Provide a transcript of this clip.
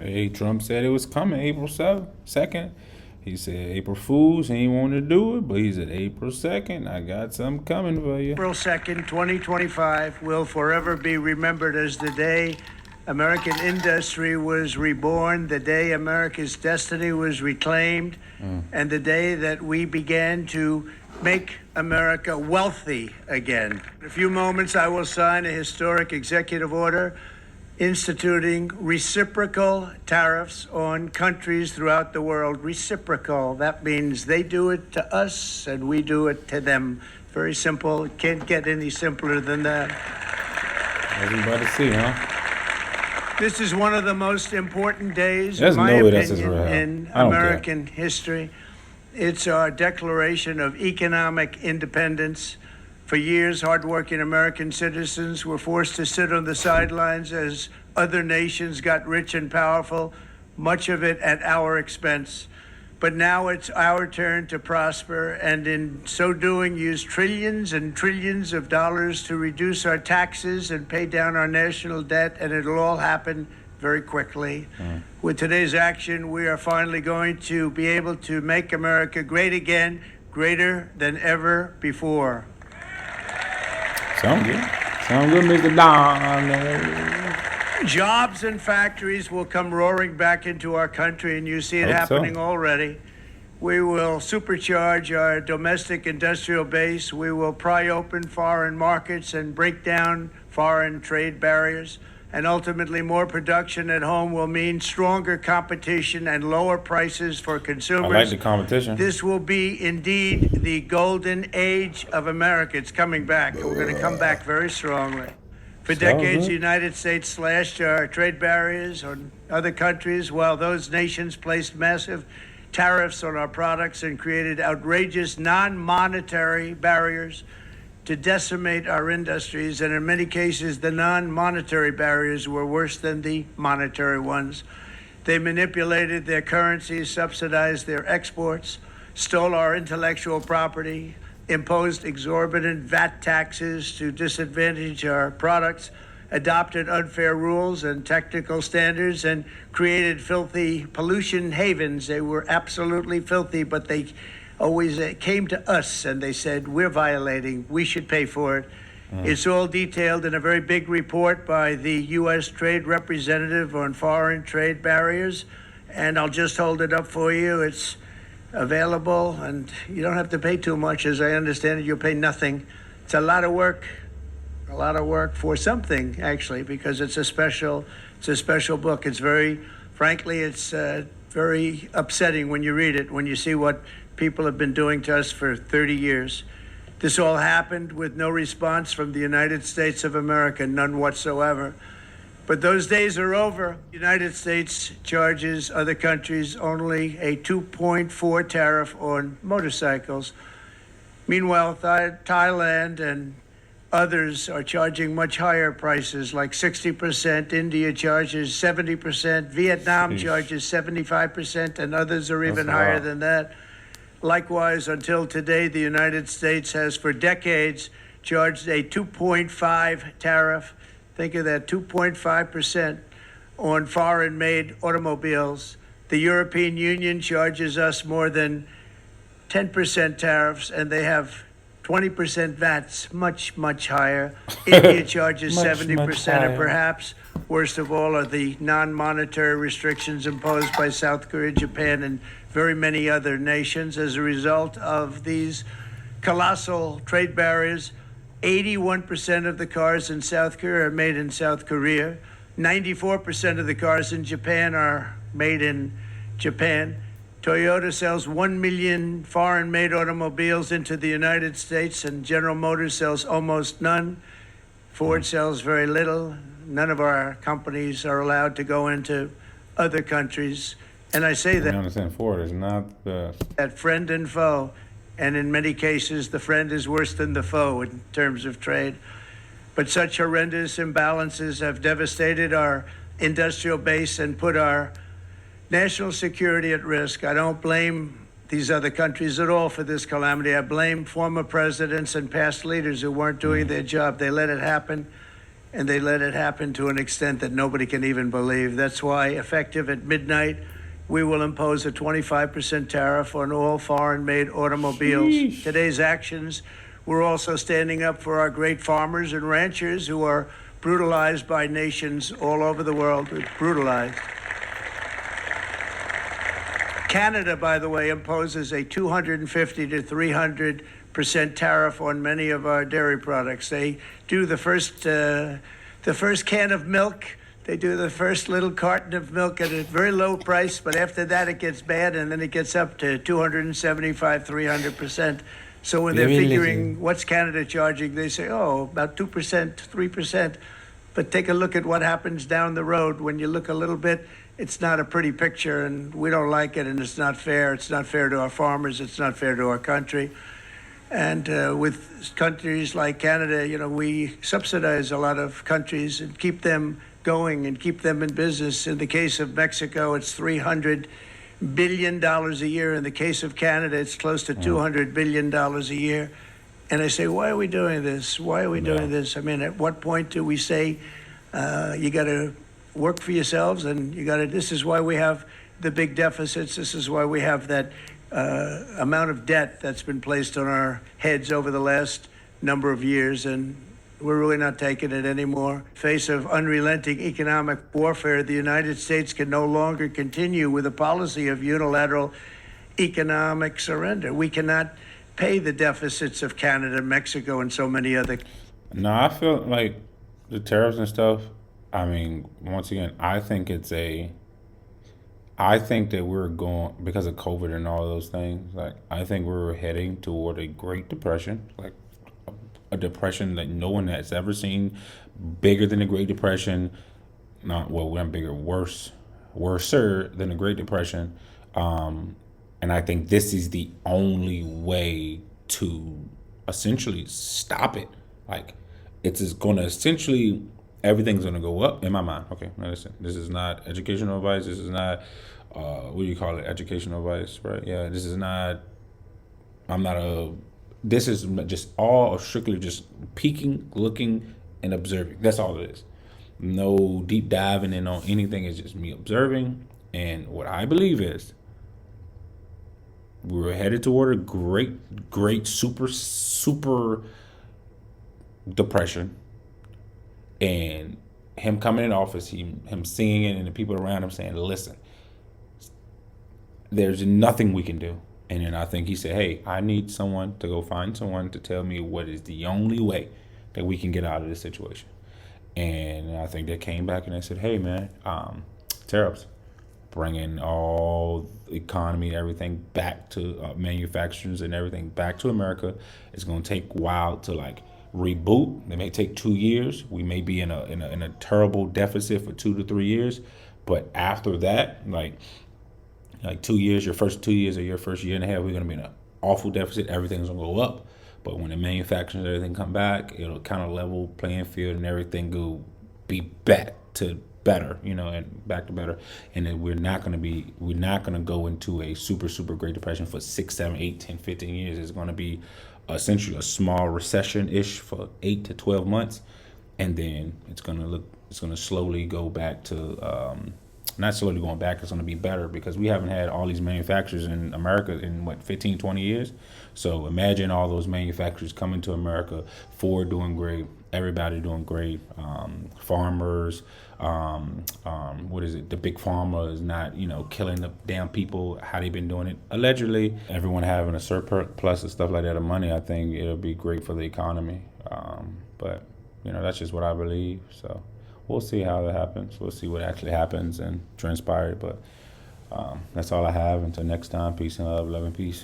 Hey, Trump said it was coming April 2nd. He said April Fools, he ain't want to do it, but he said April 2nd, I got something coming for you. April 2nd, 2025 will forever be remembered as the day American industry was reborn, the day America's destiny was reclaimed, and the day that we began to make America wealthy again. In a few moments, I will sign a historic executive order instituting reciprocal tariffs on countries throughout the world. Reciprocal, that means they do it to us and we do it to them. Very simple. It can't get any simpler than that. Everybody see, huh? This is one of the most important days, There's in my no way that's opinion, Israel. in I don't care. American history. It's our declaration of economic independence. For years, hardworking American citizens were forced to sit on the sidelines as other nations got rich and powerful, much of it at our expense. But now it's our turn to prosper, and in so doing, use trillions and trillions of dollars to reduce our taxes and pay down our national debt, and it'll all happen very quickly. With today's action, we are finally going to be able to make America great again, greater than ever before. Sound good. Sound good, Mr. Don. Jobs and factories will come roaring back into our country, and you see it Hope so. happening already. We will supercharge our domestic industrial base. We will pry open foreign markets and break down foreign trade barriers. And ultimately, more production at home will mean stronger competition and lower prices for consumers. I like the competition. This will be indeed the golden age of America. It's coming back. We're going to come back very strongly. For decades, the United States slashed our trade barriers on other countries, while those nations placed massive tariffs on our products and created outrageous non-monetary barriers to decimate our industries. And in many cases, the non-monetary barriers were worse than the monetary ones. They manipulated their currencies, subsidized their exports, stole our intellectual property, imposed exorbitant VAT taxes to disadvantage our products, adopted unfair rules and technical standards, and created filthy pollution havens. They were absolutely filthy, but they always came to us and they said, we're violating, we should pay for it. It's all detailed in a very big report by the U.S. Trade Representative on foreign trade barriers, and I'll just hold it up for you. It's available, and you don't have to pay too much. As I understand it, you'll pay nothing. It's a lot of work for something, actually, because it's a special book. It's very, frankly, it's very upsetting when you read it, when you see what people have been doing to us for 30 years. This all happened with no response from the United States of America, none whatsoever. But those days are over. The United States charges other countries only a 2.4 tariff on motorcycles. Meanwhile, Thailand and others are charging much higher prices, like 60%. India charges 70%. Vietnam charges 75%, and others are even higher than that. Likewise, until today, the United States has for decades charged a 2.5 tariff. Think of that, 2.5% on foreign-made automobiles. The European Union charges us more than 10% tariffs, and they have 20% VATs, much, much higher. India charges 70%, and perhaps worst of all are the non-monetary restrictions imposed by South Korea, Japan, and very many other nations. As a result of these colossal trade barriers, 81% of the cars in South Korea are made in South Korea. 94% of the cars in Japan are made in Japan. Toyota sells 1 million foreign-made automobiles into the United States, and General Motors sells almost none. Ford sells very little. None of our companies are allowed to go into other countries. And I say that, You understand, Ford is not the best. that friend and foe, and in many cases, the friend is worse than the foe in terms of trade. But such horrendous imbalances have devastated our industrial base and put our national security at risk. I don't blame these other countries at all for this calamity. I blame former presidents and past leaders who weren't doing their job. They let it happen. and they let it happen to an extent that nobody can even believe. That's why, effective at midnight, we will impose a 25% tariff on all foreign-made automobiles. Sheesh. Today's actions, we're also standing up for our great farmers and ranchers who are brutalized by nations all over the world. Brutalized. Canada, by the way, imposes a 250 to 300% tariff on many of our dairy products. They do the first can of milk. They do the first little carton of milk at a very low price, but after that it gets bad, and then it gets up to 275, 300%. So when they're figuring what's Canada charging, they say, oh, about 2%, 3%. But take a look at what happens down the road. When you look a little bit, it's not a pretty picture, and we don't like it, and it's not fair. It's not fair to our farmers. It's not fair to our country. And with countries like Canada, we subsidize a lot of countries and keep them going and keep them in business. In the case of Mexico, it's $300 billion a year. In the case of Canada, it's close to $200 billion a year. And I say, why are we doing this? Why are we doing this? I mean, at what point do we say you got to work for yourselves, and this is why we have the big deficits. This is why we have that amount of debt that's been placed on our heads over the last number of years, and we're really not taking it anymore. In the face of unrelenting economic warfare, the United States can no longer continue with a policy of unilateral economic surrender. We cannot pay the deficits of Canada, Mexico, and so many other. No, I feel like the tariffs and stuff. I mean, once again, I think that we're going, because of COVID and all those things, like, I think we're heading toward a Great Depression, like a depression that no one has ever seen, bigger than the Great Depression. Not, well, we're bigger, worser than the Great Depression. And I think this is the only way to essentially stop it. Like, it's just going to essentially, everything's going to go up in my mind. Okay, now listen, this is not educational advice. This is not, what do you call it? Educational advice, right? Yeah, this is just all strictly just peeking, looking, and observing. That's all it is. No deep diving in on anything. It's just me observing. And what I believe is, we're headed toward a great, super depression. And him coming in office, him seeing it, and the people around him saying, listen, there's nothing we can do. And then I think he said, hey, I need someone to go find someone to tell me what is the only way that we can get out of this situation. And I think they came back and they said, hey, man, tariffs, bringing all the economy, everything back to manufacturers and everything back to America. It's going to take a while to reboot. It may take 2 years. We may be in a terrible deficit for 2 to 3 years, but after that, like 2 years, your first 2 years or your first year and a half, we're going to be in an awful deficit. Everything's going to go up. But when the manufacturers and everything come back, it'll kind of level playing field, and everything will be back to better, and back to better. And then we're not going to go into a super Great Depression for 6, 7, 8, 10, 15 years. It's going to be essentially a small recession-ish for 8 to 12 months. And then it's going to slowly go back to, not slowly going back, it's going to be better, because we haven't had all these manufacturers in America in 15, 20 years. So imagine all those manufacturers coming to America, Ford doing great, everybody doing great, farmers, the big pharma is not, killing the damn people, how they've been doing it. Allegedly, everyone having a surplus and stuff like that of money, I think it'll be great for the economy. But, that's just what I believe. So we'll see how that happens. We'll see what actually happens and transpires. But that's all I have. Until next time, peace and love and peace.